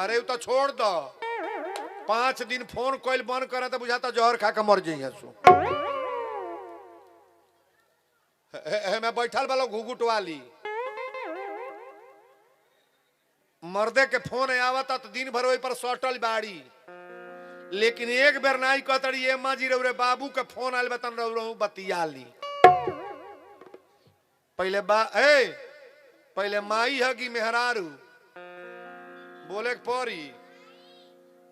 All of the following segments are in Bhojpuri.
अरे तो छोड़ दो 5 दिन फोन कोई बंद करे तो बुझाता जहर खा के मर जाइए सु मैं बैठल वाला घुघुटवा ली मर्दे के फोन आवता तो दिन भर वही पर सटल बाड़ी लेकिन एक बेर नहीं कहतड़ी ये माँ जी रे बाबू के फोन आयल बतन रहू बतिया ली पहले माई है कि मेहरारू बोले के पड़ी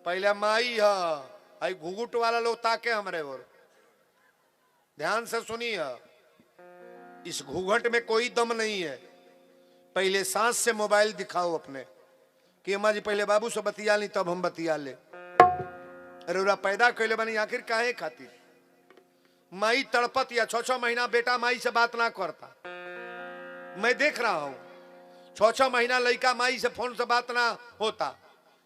पहले माई है घुघुट वाला लोग ताके हमरे और ध्यान से सुनिए इस घूंघट में कोई दम नहीं है पहले सांस से मोबाइल दिखाओ अपने कि अम्मा जी पहले बाबू से बतिया ली तब हम बतिया ले अरे पैदा कैले बनी आखिर काहे खातिर माई तड़पत या 6-6 महीना बेटा माई से बात ना करता मैं देख रहा हूं 6-6 महीना लड़का माई से फोन से बात ना होता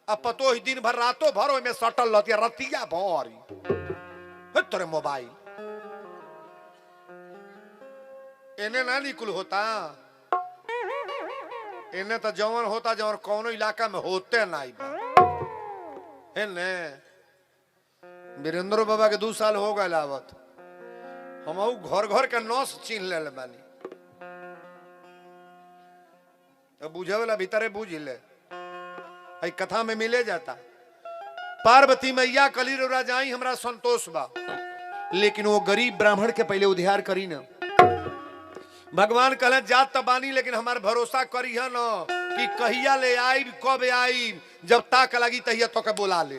अब पतो ही दिन भर रातों भर में सटल रहती है रतिया भर तोरे मोबाइल इन्हें ना निकुल होता इन्हें तो जवन होता जवन कौनो इलाका में होते नहीं वीरेंद्र बाबा के 2 साल हो गए लावत हम घर घर के नस छीन ले बानी बुझे वाला भीतरे बुझ ले कथा में मिले जाता पार्वती मैया कली रोरा जाई हमरा संतोष बा लेकिन वो गरीब ब्राह्मण के पहले उद्धार करी ना भगवान कहले जात तबानी लेकिन हमार भरोसा करी है न कि कहिया ले आई कब आई जब ताक लगी तहिया तो के बोला ले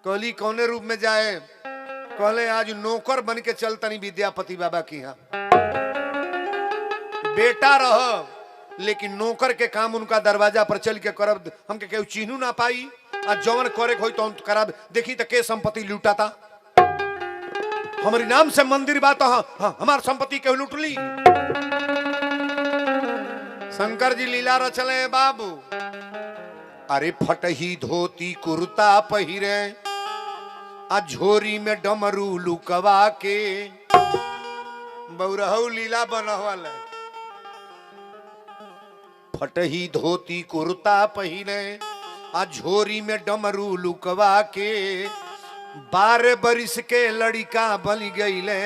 कहली कौने रूप में जाए कहले आज नौकर बन के चल तनी विद्यापति बाबा की यहाँ बेटा रह लेकिन नौकर के काम उनका दरवाजा पर चल के करब हमके केहू चिन्हू ना पाई आ जवन करे होई तो करब देखी तो के संपत्ति लूटाता हमारी नाम से मंदिर बात हमार संपत्ति के लूट ली शंकर जी लीला रचले बाबू अरे फटही धोती कुर्ता पहिरे आ झोरी में डमरू लुकवा के बौरहू लीला बनहवाल फटही धोती कुर्ता पहिरे आ झोरी में डमरू लुकवा के 12 बरिस के लड़का बन गईले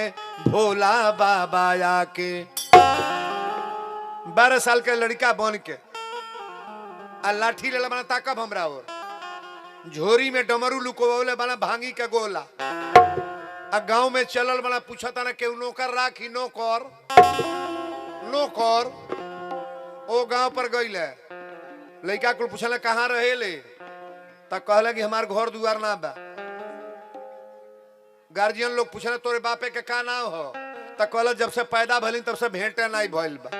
भोला बाबा आके 12 साल के लड़का बन के आ लाठी ले बना ताकब हमरा और झोरी में डमरू लुकोले बना भांगी के गोला आ गांव में चलल बना पूछता ना केहू नौकर राखी नौकर ओ गांव पर गईले लड़का को पूछले कहाँ रहे ले त कहले कि हमार घर दुआर ना बा गार्जियन लोग पूछले तोरे बापे के का नाम हो त कहले जब से पैदा भइल तब से भेंटे नहीं भइल बा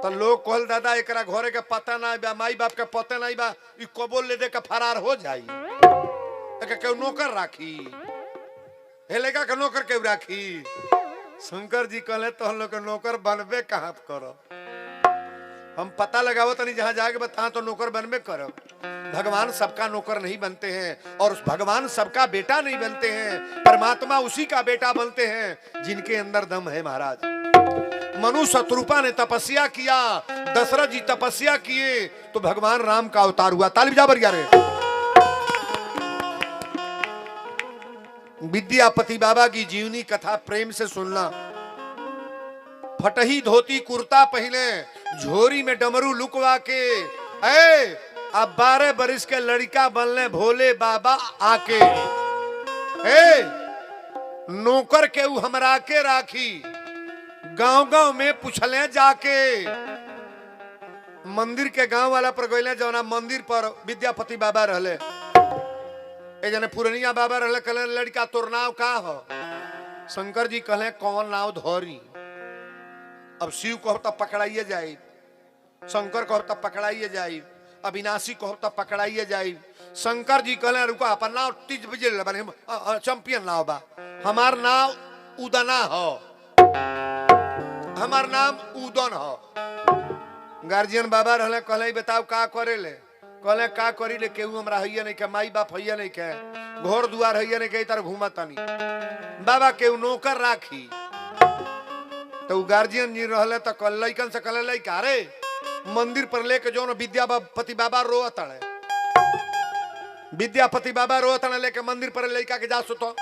तो लोग कहल दादा एकरा घरे के पता नहीं बा माई बाप के पता नहीं बा ई कबो ले दे के फरार हो जाई केहू नौकर राखी हेलेगा के नौकर केहू राखी शंकर जी कहले तो हम लोग के नौकर बनबे कहाँ करो हम पता लगाओ तनी जहां जाके बता तो नौकर बनबे करो भगवान सबका नौकर नहीं बनते हैं और उस भगवान सबका बेटा नहीं बनते हैं परमात्मा उसी का बेटा बनते हैं जिनके अंदर दम है महाराज मनु शत्रुपा ने तपस्या किया दशरथ जी तपस्या किए तो भगवान राम का अवतार हुआ ताली बजा बर रे विद्यापति बाबा की जीवनी कथा प्रेम से सुनना फटही धोती कुर्ता पहने झोरी में डमरू लुकवा के अब 12 बरिस के लड़का बनले भोले बाबा आके नौकर के उ हमरा के राखी गांव में पूछले जाके मंदिर के गांव वाला पर गईले जौना मंदिर पर विद्यापति बाबा रहले जने पुरनिया बाबा रहले कहले लड़का तोर नाव का हो शंकर जी कहले कौन नाव धोरी अब शिव कहो तब पकड़ाइए जाए शंकर कहो तब पकड़ाइए जाए अविनाशी कहो तब पकड़ाइए जाए शंकर जी कहले रुको अपन नाव तीज बजे चैंपियन नाव बा हमार नाव उदना हो हमार नाम उदन हो गार्जियन बाबा रहले कहले बताओ का करे ले कहले का करी ले केहू हमरा हइया नहीं के माई बाप हइया नहीं के घर दुआर हइया नहीं के इधर घूमतानी बाबा केहू नौकर राखी तो गार्जियन जी रहले तो लइकन से कहले लइका रे मंदिर पर लेके जो विद्यापति बाबा रोता है, विद्यापति बाबा रोता है लेके मंदिर पर लड़का के जा सुतो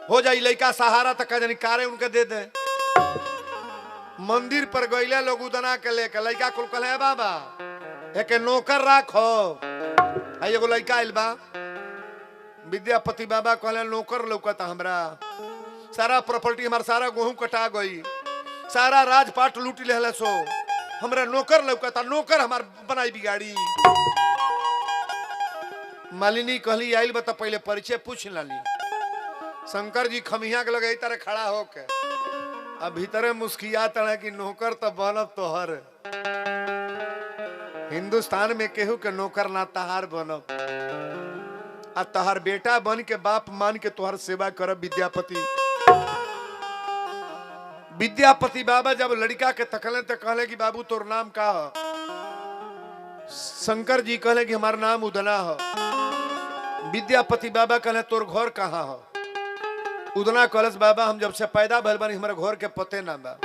हो जाई लड़का सहारा तक जानी कारे उनके दे दे। मंदिर पर गईले लोग उदना के लेके लड़का कुल कहले बाबा एक नौकर राखो। एगो लड़का आइल बा, विद्यापति बाबा कहले नौकर लौकता हमरा, सारा प्रॉपर्टी हमार सारा गेहूं कटा गई, सारा राजपाट लूट ले सो हमरा नौकर लौकता, नौकर हमार बनाई बिगाड़ी। मालिनी कहली आइल बता पहले परिचय पूछ लाली। शंकर जी खमिया के लगे तरह खड़ा होके अब भीतरे मुस्किया तरह की नौकर तो बनब तोहर, हिंदुस्तान में केहू के नौकर ना तहार बनब, आ तहार बेटा बन के बाप मान के तोहर सेवा करब। विद्यापति विद्यापति बाबा जब लड़का के तकले तो कहले कि बाबू तोर नाम का है? शंकर जी कहले कि हमारा नाम उदना है। विद्यापति बाबा कहले तोर घर कहाँ है? उदना कहलस बाबा हम जब से पैदा भइल बानी हमारे घर के पते ना बा।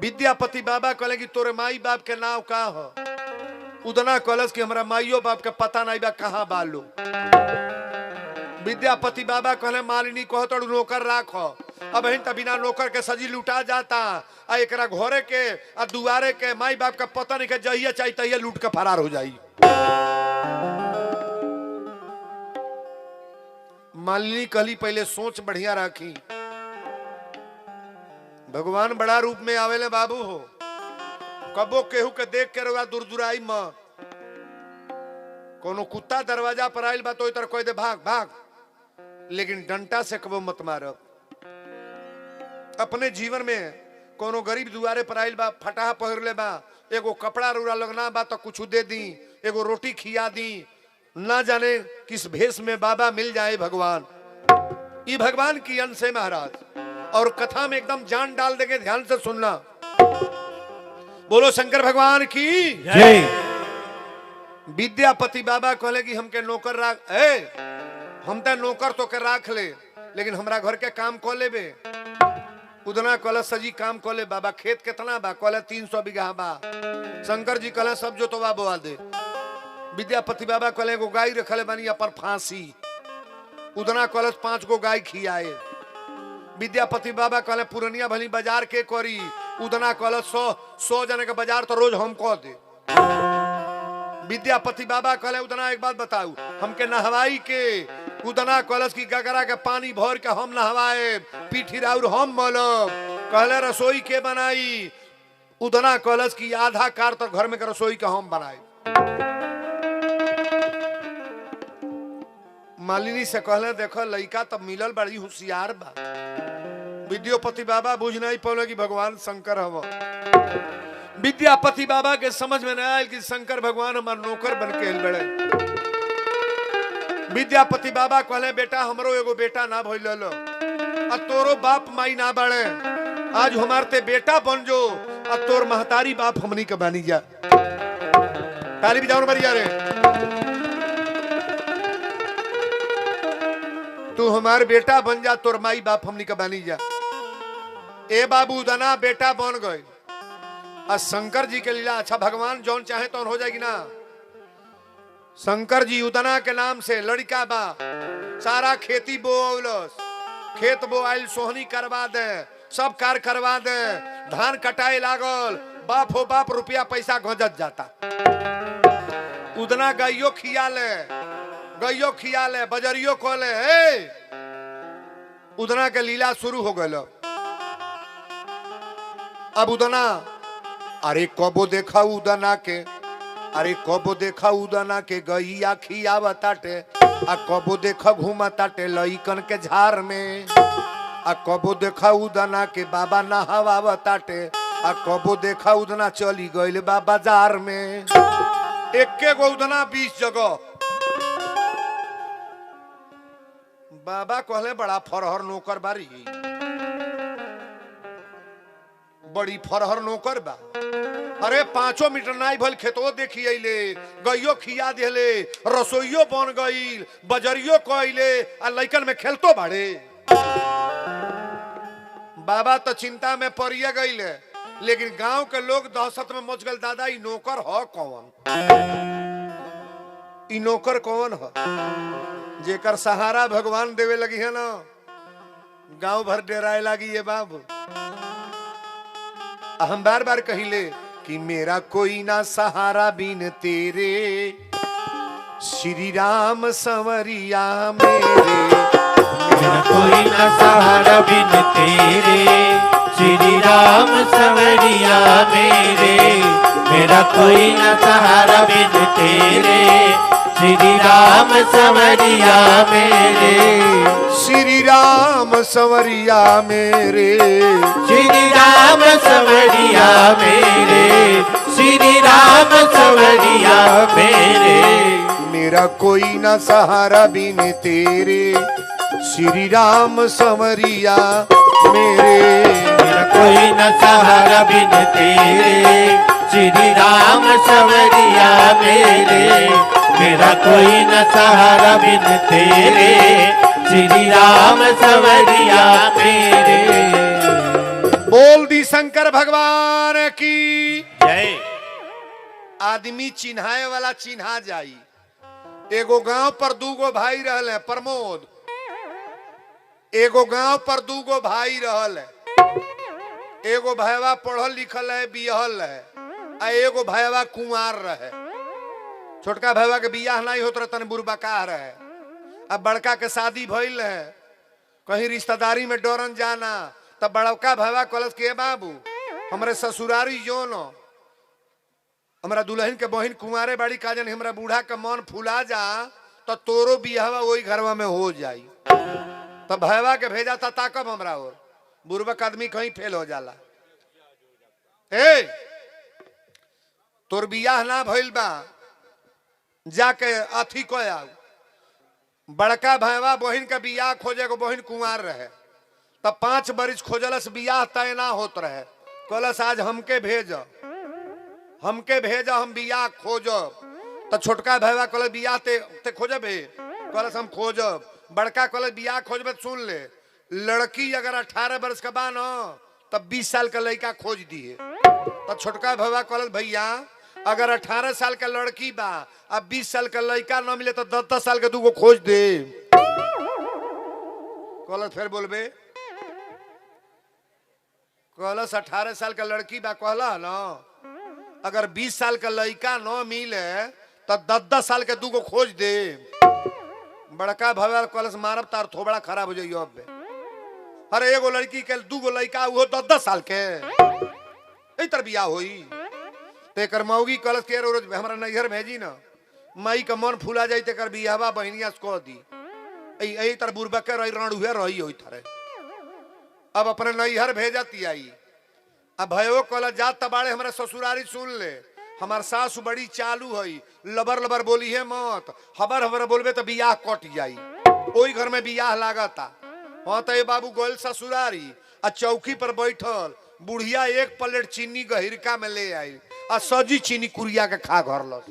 विद्यापति बाबा कहले कि तोरे माई बाप के नाम का है? उदना कहलस कि हमारा माइयो बाप के पता नहीं बा कहाँ बालो। विद्यापति बाबा कहले मालिनी कहो तो नौकर राखो, अब हिन बिना नौकर के सजी लुटा जाता, आ एकरा घरे के आ दुआरे के माई बाप का पता नहीं के जहिया चाहिए तहिया लूट के फरार हो जाई। मालिनी कहली पहले सोच बढ़िया रखी, भगवान बड़ा रूप में आवेले बाबू हो, कबो केहू के देख के रउआ दूर-दूराई मत। कोनो कुत्ता दरवाजा पर आइल बा तो इतर कह दे भाग भाग, लेकिन डंटा से कबो मत मारब। अपने जीवन में कोनो गरीब दुआरे पर आइल बा, फटाहा पहिर ले बा, एगो कपड़ा रुरा लगना बा तो कुछ दे दी, एगो रोटी खिया दी, ना जाने किस भेष में बाबा मिल जाए भगवान। ये भगवान की अंश है महाराज, और कथा में एकदम जान डाल देंगे, ध्यान से सुनना। बोलो शंकर भगवान की जय। विद्यापति बाबा कहले कि हमके नौकर राख, हम तो नौकर तो के राख ले, लेकिन हमरा घर के काम को लेबे। उदना कहले सजी काम को ले बाबा, खेत कितना बा? कहले 300 बीघा बा। शंकर जी कहले सब जो तो बोआ दे। विद्यापति बाबा कहले एगो गाय रखले बानी अपन फांसी। उदना कहले 5 गो गाय खियाए। विद्यापति बाबा कहले पुरनिया भली बाजार के करी। उदना कहले 100 जने के बाजार तो रोज हम कह दे। विद्यापति बाबा कहले उदना एक बात बताऊ, हमके नहवाई के? उदना कलश की गगरा के पानी भर के हम नहवाए, पीठी राउर हम मलब। कहले रसोई के बनाई? उदना कलश की आधा कार तो घर में के रसोई के हम बनाए। मालिनी से कहले देखो लड़का तब मिलल बड़ी होशियार बा। विद्यापति बाबा बुझ नहीं पौले कि भगवान शंकर हव। विद्यापति बाबा के समझ में न आयल कि शंकर भगवान हमार नौकर बन के बड़े। विद्यापति बाबा कहले बेटा हमरो एगो बेटा ना भइल लो, आ तोरो बाप माई ना बड़े, आज हमारते बेटा बन जो, आ तोर महतारी बाप हमनी के बानी जा। ताली बजाओ बढ़िया रे। तू हमार बेटा बन जा, तोर माई बाप हमनी के बानी जा। ए बाबू उदना बेटा बन गए। आ शंकर जी के लीला अच्छा, भगवान जौन चाहे तो हो जाएगी ना। शंकर जी उदना के नाम से लड़का बा, सारा खेती बोलस, खेत बोआइल सोहनी करवा दे, सब कार करवा दे, धान कटाए लागल, बाप हो बाप रुपया पैसा गजत जाता। उदना गइयो खिया ले, बजरियो को ले। उदना के लीला शुरू हो गए। अब उदना अरे कबो देखा उदना के, अरे कबो देखा उदना के गैया खियावताटे, आ कबो देखा घूमताटे लइकन के झार में, आ कबो देखा उदना के बाबा नहावताटे, आ कबो देखा उदना चली गइल बा बाजार में। एक्के गो उदना 20 जगह। बाबा कहले बड़ा फरहर नौकर बारी, बड़ी फरहर नौकर बा। अरे 5 मीटर नाई भल खेतो देखी अइले, गइयो खिया दिले, रसोइयो बन गईल, बजरियो कइले, आ लइकन में खेलतो बाड़े। बाबा तो चिंता में पड़िए गईले। लेकिन गांव के लोग दहशत में मच गए, दादा ई नौकर ह कौन, ई नौकर कौन ह जेकर सहारा भगवान देवे लगी है ना, गांव भर डेराए लगी ये बाबू। हम बार बार कहिले कि मेरा कोई ना सहारा बिन तेरे, श्री राम संवरिया मेरे, मेरा कोई ना सहारा बिन तेरे, श्री राम संवरिया मेरे, मेरा कोई ना सहारा बिन तेरे, श्री राम संवरिया मेरे, श्री राम संवरिया मेरे, श्री राम संवरिया मेरे, श्री राम संवरिया मेरे, मेरा कोई ना सहारा बिन तेरे, श्री राम संवरिया मेरे, मेरा कोई न सहारा बिन तेरे, श्री राम संवरिया मेरे, मेरा कोई न सहारा बिन तेरे, श्री राम संवरिया मेरे। बोल दी शंकर भगवान की जय। आदमी चिन्हाए वाला चिन्हा जाई। एगो गांव पर दूगो भाई रहल है, प्रमोद, एगो गांव पर दूगो भाई रहल है, एगो भाईवा पढ़ल लिखल है, बिहल है, आ एगो भाईवा कुंवार रहे। छोटका भाईवा के बियाह नहीं होत रहे, तन बुरबका रहे। अब बड़का के शादी भइल है, कहीं रिश्तेदारी में डरन जाना, तब बड़का भाईवा कहलस के बाबू हमरे ससुरारी जो न हमरा दुल्हन के बहन कुंवारे बाड़ी काजन, हमरा बूढ़ा के मन फुला जा तो तोरो बियाहवा वही घरवा में हो जाई। तब भैवा के भेजा था ताकब हमरा और बुर्बक आदमी कहीं फेल हो जाला। ए तोर बियाह ना भइल बा, जाके अथी को आऊ। बड़का भैवा बहन के बियाह खोजे को, बहन कुंवार रहे, तब 5 बरिस खोजलस, बियाह तय ना होत रहे। कहलस आज हमके भेज, हमके भेज, हम बियाह खोजब। तो छोटका भैवा कहल बियाह ते खोजब, कहलस हम खोजब। बड़का कहल बियाह खोजब। सुन ले, लड़की अगर 18 वर्ष का बा न तब 20 साल का लड़का खोज दिए। तो छोटका भैया कहल भैया अगर 18 साल का लड़की बा अब 20 साल का लड़का न मिले तो 10-10 साल के दूगो खोज दे। कहलस फिर बोलबे, कहलस 18 साल का लड़की बा, कहला न अगर 20 साल का लड़का न मिले तो 10-10 साल के दूगो खोज दे। बड़का भैया कहलस मारब तार थोबड़ा खराब हो जाइयो। अब अरे एगो लड़की के दूगो लड़का वो 10-10 साल के तर बियाह होई। तेकर मौगी कहलस के रोज हमरा नैहर भेजी ना, माई का मन फुला जाई, तेकर बियाहवा बहनिया से कह दी। ए तर बुरबक के रही रणुहे रही होई थारे। अब अपने नैहर भेजती आई। अब भयो कहला जात तबाड़े हमरा ससुरारी सुन ले, हमार सासु बड़ी चालू है, लबर लबर बोली है मत, हबर हबर बोलबे तो बियाह कट जाई। ओई घर में बियाह लागता। हाँ तो ये बाबू गोल ससुरारी आ चौकी पर बैठल, बुढ़िया एक प्लेट चीनी गहिरका में ले आई आ सजी चीनी कुरिया के खा घर लस।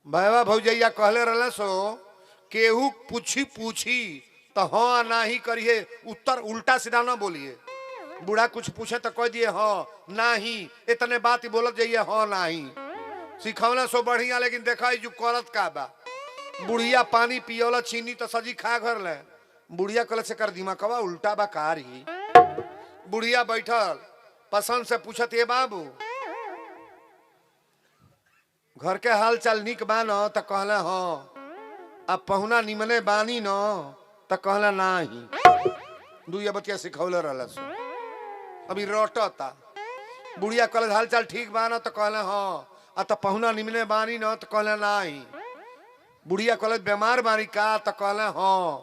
भैया भौजैया कहले रहले सो केहू पूछी पूछी तो हाँ ना ही करिए, उत्तर उल्टा सीधा ना बोलिए। बूढ़ा कुछ पूछे तो कह दिए हाँ ना ही, इतने बात ही बोलत जाइए हाँ ना ही। सिखौले सो बढ़िया, लेकिन देखा जो करत का बा। बुढ़िया पानी पियोला चीनी तो सजी खा घर ले। बुढ़िया कल से कर दिमागवा उल्टा बा कारी। बुढ़िया बैठल पसंद से पूछत ये बाबू घर के हाल चाल निक बा न, तो कहले हाँ। अब पहुना निमने बानी न, तो कहले नाही। दुइया बतिया सिखौले रहल सो अभी रोटता। बुढ़िया कहले हाल चाल ठीक बा न, तो कहले हाँ। आ तो पहुना निमने बानी न, तो कहले नाही। बुढ़िया कहले बीमार बानी का, तो कहले हाँ।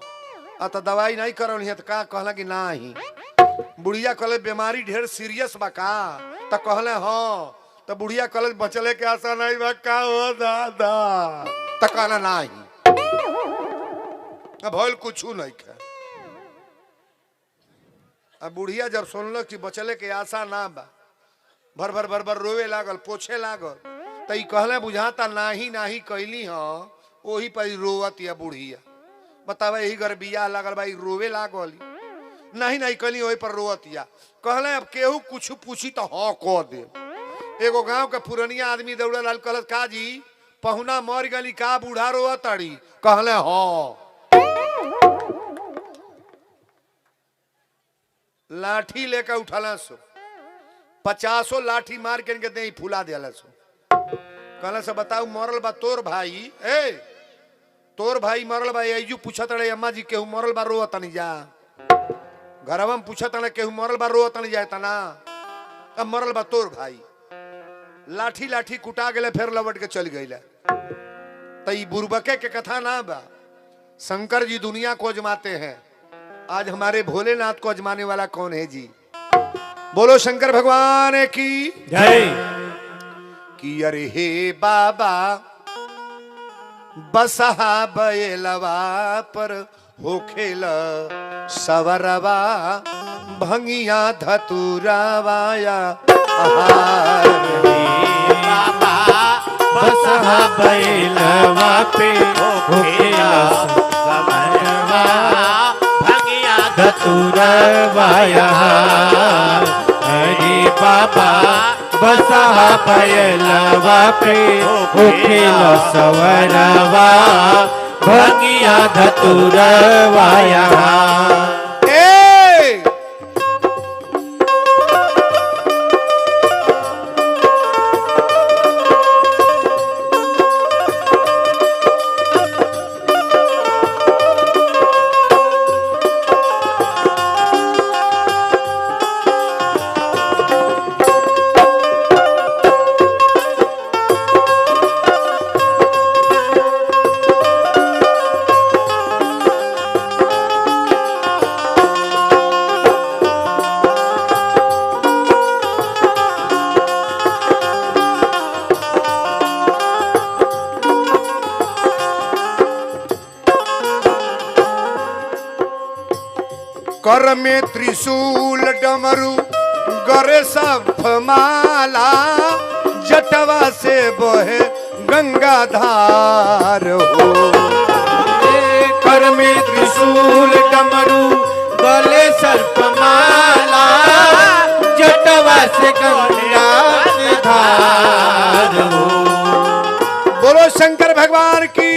आ तो दवाई नहीं करौली तो का, कहला कि नाही। बुढ़िया कहले बीमारी ढेर सीरियस बा का, तो कहले हाँ। तो बुढ़िया कहले बचले के आशा नहीं बा का हो दादा, तो कहले नाही। अब भइल कुछ नहीं है। अब बुढ़िया जब सुनल कि बचले के आशा ना बा, भर भर भर भर रोवे लागल, पोछे लागल। तो ई कहले बुझाता नाही नाही कैली हाँ, वही पर रोवत या बुढ़िया। बतावा यही घर बियाह लागल भाई रोवे लागल। नहीं नहीं कली वही पर रोतिया। कहले अब केहू कुछ पूछी तो हाँ कह दे। एगो गांव के पुरनिया आदमी दौड़े लाल कहल का जी पहुना मर गली का बूढ़ा रोआ ताड़ी। कहले हाँ। लाठी लेकर उठला सो 50 लाठी मार के इनके दे फुला दिया सो। कहला से बताऊ मरल बा तोर भाई। ए तोर भाई मरल बा यू पूछत रहे अम्मा जी केहू मरल बा रोआ तनी जा। घरवा में पूछत रहे केहू मरल बा रोआ तनी जाए तना। अब मरल बा तोर भाई। लाठी लाठी कुटा गए फिर लौट के चल गई। तो ये बुरबके के कथा ना बा। शंकर जी दुनिया को अजमाते हैं। आज हमारे भोलेनाथ को अजमाने वाला कौन है जी? बोलो शंकर भगवान की जय। कि अरे हे बाबा बसहा बैलवा पर होखेल सवरवा भंगिया धतुरावाया बाबा बसहा बैलवा पे होखेला सवरवा भंगिया धतुरावाया। हरे बाबा बसहा बैलवा पे होखेला सवरवा भंगिया धतुरावाया। कर में त्रिशूल डमरू गरे सफ माला जटवा से बहे गंगा धार हो। कर में त्रिशूल डमरू गले सर्प माला जटवा से गंगा धार हो। बोलो शंकर भगवान की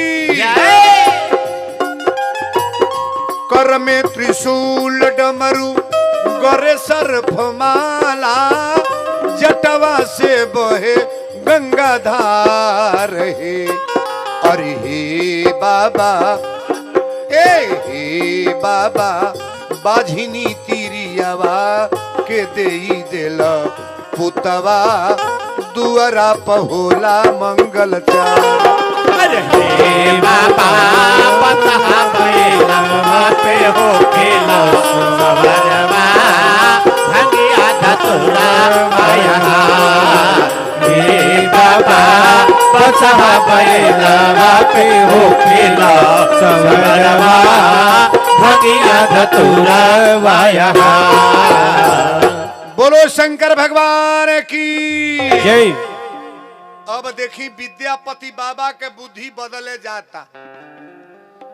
कर में त्रिशूल डमरू गरे सर्फ माला जटवा से बहे गंगा धार है। अरे हे बाबा हे बाबा बाझिनी तिरियावा के देई दिल पुतवा दुआरा पहोला मंगल चार। हे बाबा बसहा बैलवा पे होखेला सवरवा भंगिया धतुरावाया। हे बाबा बसहा बैलवा पे होखेला सवरवा भंगिया धतुरावाया। बोलो शंकर भगवान की जय। अब देखी विद्यापति बाबा के बुद्धि बदले जाता।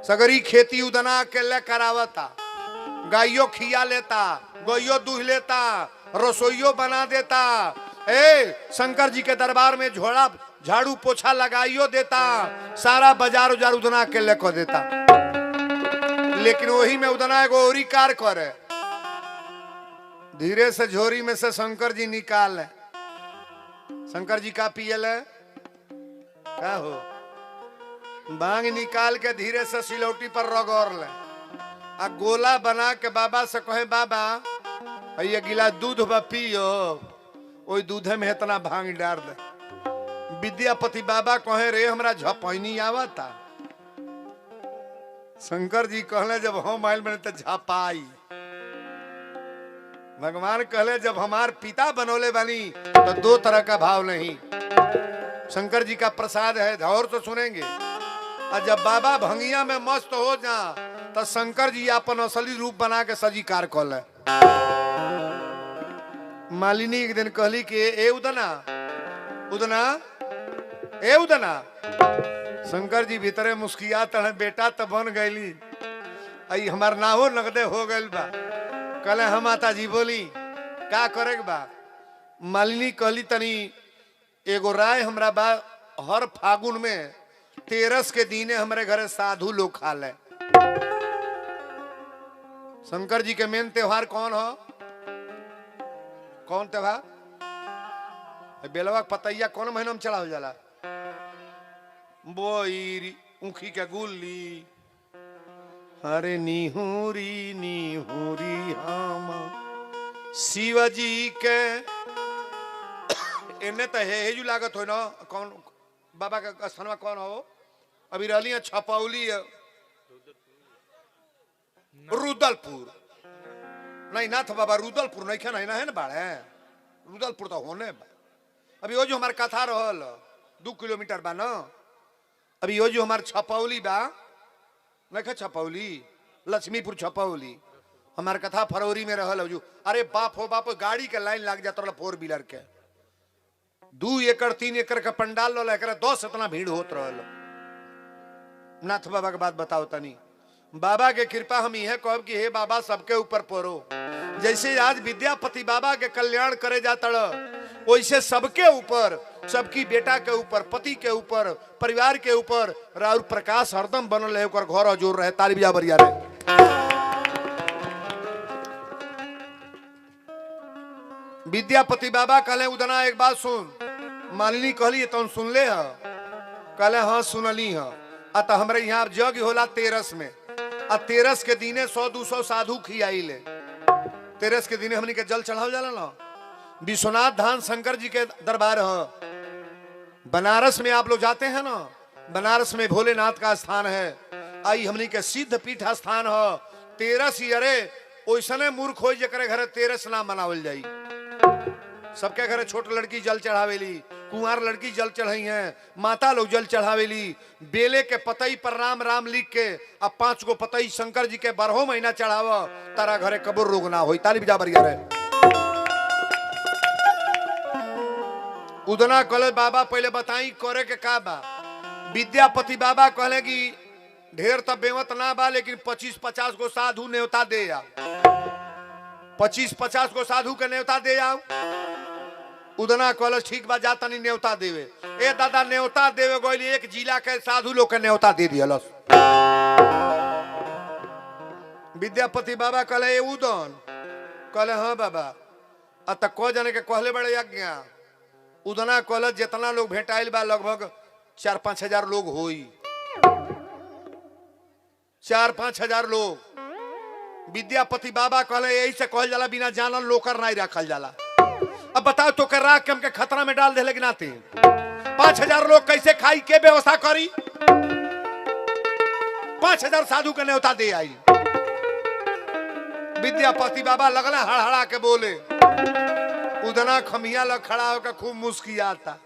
सगरी खेती उदना के ले करावता। गाइयो खिया लेता, गोइयो दूह लेता, रसोइयो बना देता। शंकर जी के दरबार में झोड़ा झाड़ू पोछा लगाइयो देता। सारा बाजार उजार उदना के ले को देता। लेकिन वही में उदना एगो औरी कार करे। धीरे से झोरी में से शंकर जी निकाल। शंकर जी का पियल है का हो? बांग निकाल के धीरे से सिलौटी पर रगड़ ले आ गोला बना के बाबा से कहे बाबा ये गिलास दूध बा पियो। ओई दूधे में इतना भांग डाल दे। विद्यापति बाबा कहे रे हमरा झपैनी आवता। शंकर जी कहले जब हम आयल बने तो झपाई। भगवान कहले जब हमार पिता बनोले बनी तो दो तरह का भाव नहीं। शंकर जी का प्रसाद है और तो सुनेंगे। और जब बाबा भंगिया में मस्त हो जा तो शंकर जी अपन असली रूप बना के सजीकार कल। मालिनी एक दिन कहली कि ए उदना उदना ए उदना। शंकर जी भीतरे मुस्किया तड़े बेटा तो बन गईली। आई हमार नाहो नगदे हो गइल बा। कल हम माता जी बोली का करे के बा। मालिनी कहली तनी एगो राय हमरा बा, हर फागुन में 13 के दीने हमारे घरे साधु लोग खा ले। शंकर जी के मेन त्योहार कौन हो? कौन त्योहार? बेलवा पतैया कौन महीना में चढ़ावल जाला? बोई ऊखी के गुल्ली, अरे निहुरी निहुरी हम शिवजी के इन्ने तो हेजू लागत हो ना। कौन बाबा का स्थान में कौन हो? अभी रही है छपौली रुदलपुर नहीं नाथ बाबा रुदलपुर नहीं खे नहीं है ना बाड़े रुदलपुर तो होने बा। अभी वो जो हमारे कथा रहल 2 किलोमीटर बा ना। अभी वो जो हमारे छपौली बा नहीं खे छपौली लक्ष्मीपुर छपौली हमारे कथा फरवरी में रहल जो। अरे बाप हो बाप गाड़ी के लाइन लग जाता 4 व्हीलर के 2 एकड़ 3 एकड़ का पंडाल लो लेकर 10 इतना भीड़ होत रहल। नाथ बाबा के बात बताओ तनी। बाबा के कृपा हम यह कहब कि हे बाबा सबके ऊपर परो। जैसे आज विद्यापति बाबा के कल्याण करे जाता वैसे सबके ऊपर, सबकी बेटा के ऊपर, पति के ऊपर, परिवार के ऊपर राउर प्रकाश हरदम बनल रहे, घर जोर रहे। ताली बजा बरिया रहे। विद्यापति बाबा कहले उदना एक बात सुन। मालिनी कहली तो सुन ले ह? कहले हाँ सुनली ह। अतः हमारे यहाँ जग होला 13 में आ 13 के दिने 100-200 साधु खियाइले। 13 के दिने हमनी के जल चढ़ाव जाला ना। विश्वनाथ धाम शंकर जी के दरबार है। बनारस में आप लोग जाते हैं ना, बनारस में भोलेनाथ का स्थान है। आई हमनी के सिद्ध पीठ स्थान है। 13 ही अरे ओसने मूर्ख हो जरे घरे 13 ना मनावल जाई। सबके घरे छोट लड़की जल चढ़ावेली, कुंवार लड़की जल चढ़ाई है, माता लोग जल चढ़ावेली। बेले के पतई पर राम राम लिख के अब 5 गो पतई शंकर जी के 12 महीना चढ़ाव, तारा घरे कबूर रोग ना होई। ताली बजा बरिया रहे। उदना कहले बाबा पहले बताई करे के का बा। विद्यापति बाबा कहले कि ढेर तब बेवत ना बा, लेकिन 25-50 गो साधु न्योता दे आओ। 25-50 गो साधु के न्योता दे आओ। उदना कहल ठीक बा, जा तनी न्योता देवे। ए दादा न्योता देवे गोइली एक जिला के साधु लोग के न्योता दे दियलस। विद्यापति बाबा कहले ए उदन? कहले हाँ बाबा। अत को जने के कहले बड़े यज्ञ। उदना कहल जितना लोग भेटाइल बा लगभग 4-5 हजार लोग होई। 4-5 हजार लोग। विद्यापति बाबा कहले यही से कहल जाला बिना जानल लोकर नहीं रखल जाला। अब बताओ तो कर राख के हमके खतरा में डाल दे लेकिन आते 5,000 लोग कैसे खाई के व्यवस्था करी? 5,000 साधु के न्योता दे आई। विद्यापति बाबा लगला हड़हड़ा के बोले। उदना खमिया लग खड़ा होकर खूब मुस्कियाता।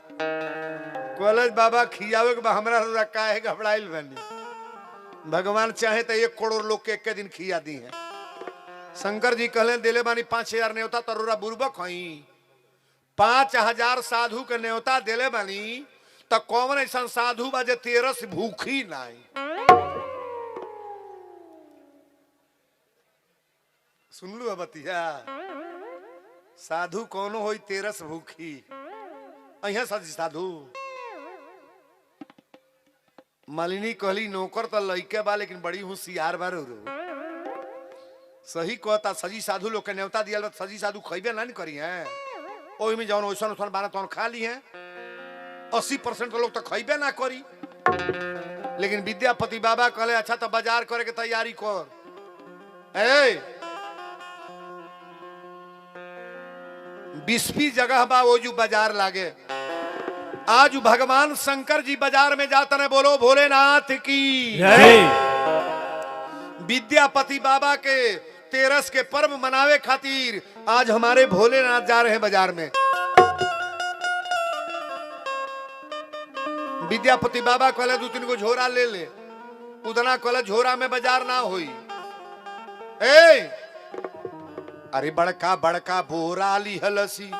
कॉलेज बाबा खियावे के हमरा रखा है घबराइल बनी। भगवान चाहे तो 1 करोड़ लोग के एक दिन खिया दी है। शंकर जी कहले दिले बानी 5,000 न्योता तरोरा बुर्बक हई। 5,000 साधु के न्योता दिले बानी तो कौन ऐसा साधु बाजे 13 भूखी नहीं। सुन लू बतिया साधु कौन हो 13 भूखी अहिया साधु। मालिनी कहली नौकर तो लइके बा लेकिन बड़ी होशियार बार। सही कहता सजी साधु लोग के न्योता दिया सजी साधु खैबे ना करी है। ओही में जौन ओसन ओसन बारह तौन खा ली है। 80% लोग तो खैबे ना करी। लेकिन विद्यापति बाबा कहले अच्छा तो बाजार करे के तैयारी कर। ए 20 जगह बा वो जो बाजार लागे। आज भगवान शंकर जी बाजार में जाते ने बोलो भोलेनाथ की जय। विद्यापति बाबा के 13 के पर्व मनावे खातिर आज हमारे भोलेनाथ जा रहे हैं बाजार में। विद्यापति बाबा कहले 2-3 गो झोरा ले ले। उदना कहले झोरा में बाजार ना होई। ए अरे बड़का बड़का बोरा लिहलसी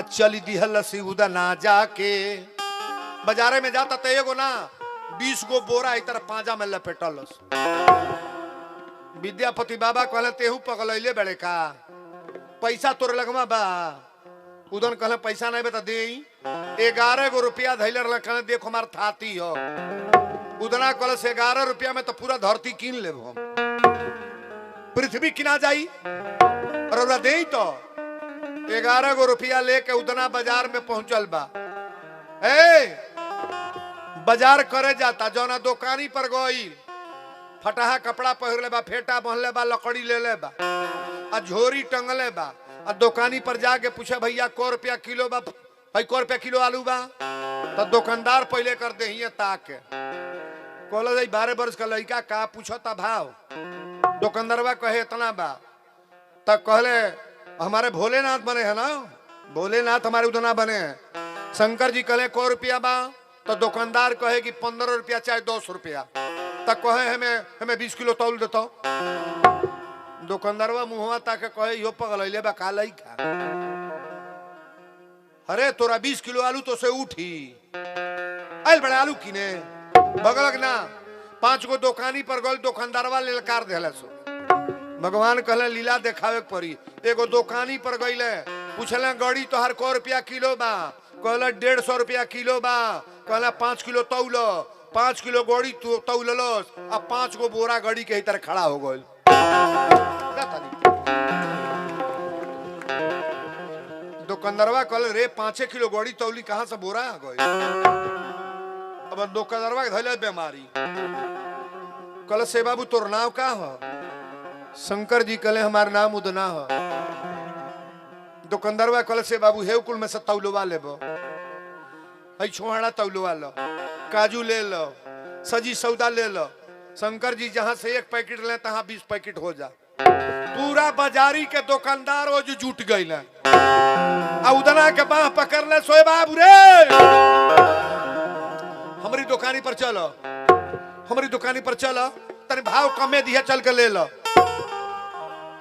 चली दिहलसी उदना जाके। बाजारे में जाता तो एगो ना 20 गो बोरा इतर पांजा में लपेटलस। विद्यापति बाबा कहले तेहू पगलैले बड़े का पैसा तोर लगवा बा उदन कहले पैसा नहीं बता दे 11 गो रुपया धैले रहल कहले देखो हमार थाती हो उदना कहले से 11 रुपया में तो पूरा धरती कीन लेब हम पृथ्वी किना जाई और ओरा देई तो 11 गो रुपया लेके उदना बाजार में पहुंचल बा बाजार करे जाता जौना दुकानी पर गई फटाहा कपड़ा पहन ले बा फेटा बहले बा लकड़ी ले ले बा आ झोरी टंगले बा आ दुकानी पर जाके पूछे भैया को रुपया किलो बा भाई को रुपया किलो आलू बा तो दुकानदार पहले कर दे हिया ताके कहल 12 वर्ष का लड़का का पूछता भाव दुकानदारवा कहे इतना बा तब कहले हमारे भोलेनाथ बने है ना भोलेनाथ हमारे उतना बने हैं शंकर जी कहले को रुपया बा तो दुकानदार कहे कि 15 रुपया चाहे 10 रुपया तक कहे हमें 20 किलो तौल देता दुकानदारवा मुहवा ताके कहे यो पगलैले बा का लइका अरे तोरा 20 किलो आलू तो से उठी आइल बड़े आलू किने बगलक ना 5 गो दुकानी पर गल दुकानदारवा ललकार देले सो भगवान कहले लीला देखावे पड़ी एगो दुकानी पर गईले पूछले गड़ी तोहर को रुपया किलो बा कहले 150 रुपया किलो बा कहले 5 किलो तौल 5 किलो गड़ी तौलस आ 5 गो बोरा गड़ी के इधर खड़ा हो गइल दुकानदारवा कहले रे 5 किलो गड़ी तौली कहां से बोरा आ गई अब दुकानदारवा धैले बीमारी कहले से बाबू तोर नाम का हो शंकर जी कहले हमार नाम उदना हो दुकानदारवा कहले से बाबू हेव कुल में से तौलवा लेबो हई छोहाड़ा तौलवा लो काजू ले लो सजी सौदा ले लो शंकर जी जहां से 1 पैकेट ले तहां 20 पैकेट हो जा पूरा बाजारी के दुकानदार वो जो जुट गइल आ उदना के बाह पकड़ ले सोए बाबू रे हमारी दुकानी पर चलो हमारी दुकानी पर चलो तने भाव कमे दिया चल के ले लो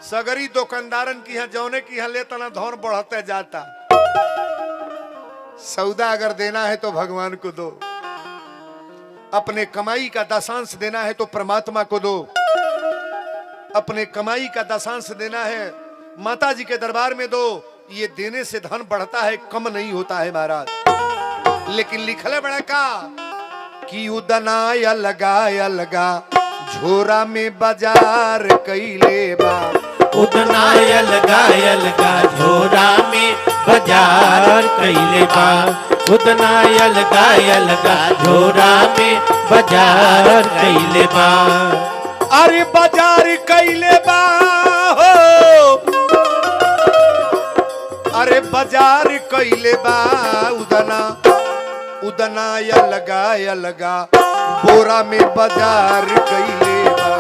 सगरी दुकानदारन की यहाँ जौने की यहाँ ले तना धौर बढ़ते जाता सौदा अगर देना है तो भगवान को दो अपने कमाई का दशांश देना है तो परमात्मा को दो अपने कमाई का दशांश देना है माता जी के दरबार में दो ये देने से धन बढ़ता है कम नहीं होता है महाराज लेकिन लिखले बड़ा का कि उदना या लगा झोरा में बाजार कैले बा उदना लगा झोरा में बाजार कैले बा उदना लगा झोरा में बाजार कैले बा अरे बाजार कैले बा हो अरे बाजार कैले बा उदना लगा बोरा में बाजार कैले बा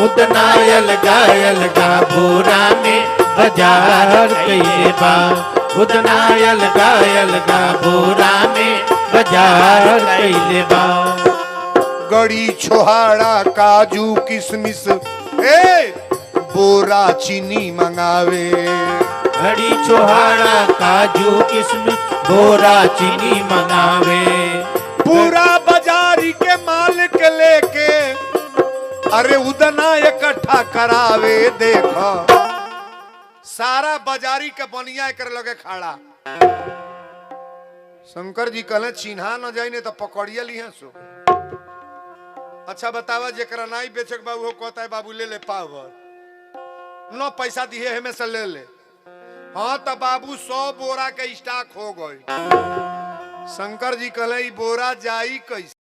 उदना लगा बोरा में बाजार कैले बा उदना लगा बोरा में बाजार कैले बा गड़ी छोहाड़ा काजू किशमिश बोरा चीनी मंगावे घड़ी छोहाड़ा काजू किशमिश बोरा चीनी मंगावे पूरा बाजारी के माल के लेके अरे उदना इकट्ठा करावे देखो सारा बाजारी के बनिया कर लगे खड़ा शंकर जी कहले चिन्हा न जाई ने तो पकड़िए लिहे सो अच्छा बतावा जेकरा नहीं बेचक बाबू हो कहता है बाबू ले ले पावर नो पैसा दिए हमें से ले ले हाँ तो बाबू 100 बोरा के स्टॉक हो गई शंकर जी कहले बोरा जाई कैसे